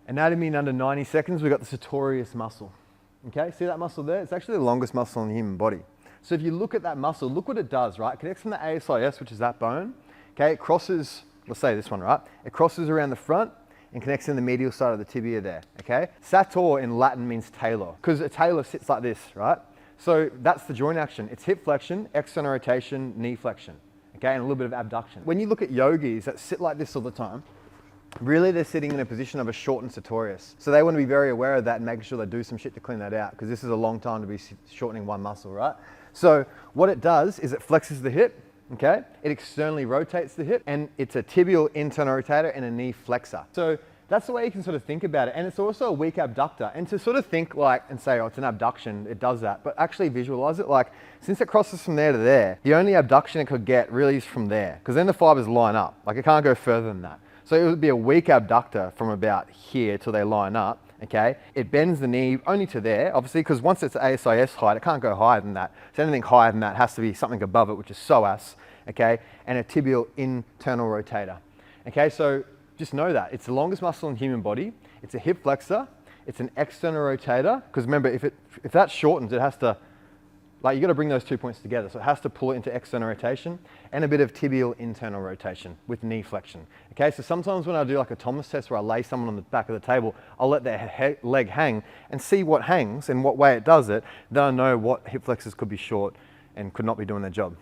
Anatomy in under 90 seconds, we've got the sartorius muscle. Okay, see that muscle there? It's actually the longest muscle in the human body. So if you look at that muscle, look what it does, right? It connects from the ASIS, which is that bone. Okay, it crosses, let's say this one, right? It crosses around the front and connects in the medial side of the tibia there, okay? Sartor in Latin means tailor, because a tailor sits like this, right? So that's the joint action. It's hip flexion, external rotation, knee flexion, okay? And a little bit of abduction. When you look at yogis that sit like this all the time, really they're sitting in a position of a shortened sartorius. So they want to be very aware of that and making sure they do some shit to clean that out, because this is a long time to be shortening one muscle, right? So what it does is it flexes the hip, okay? It externally rotates the hip, and it's a tibial internal rotator and a knee flexor. So that's the way you can sort of think about it. And it's also a weak abductor. And to sort of think like and say, oh, it's an abduction, it does that. But actually visualize it like, since it crosses from there to there, the only abduction it could get really is from there, because then the fibers line up. Like it can't go further than that. So it would be a weak abductor from about here till they line up. Okay, it bends the knee only to there, obviously, because once it's ASIS height, it can't go higher than that. So anything higher than that has to be something above it, which is psoas, okay, and a tibial internal rotator. Okay, so just know that. It's the longest muscle in the human body. It's a hip flexor. It's an external rotator, because remember, if that shortens, it has to, like, you got to bring those 2 points together. So it has to pull it into external rotation and a bit of tibial internal rotation with knee flexion. Okay, so sometimes when I do like a Thomas test where I lay someone on the back of the table, I'll let their leg hang and see what hangs and what way it does it. Then I know what hip flexors could be short and could not be doing their job.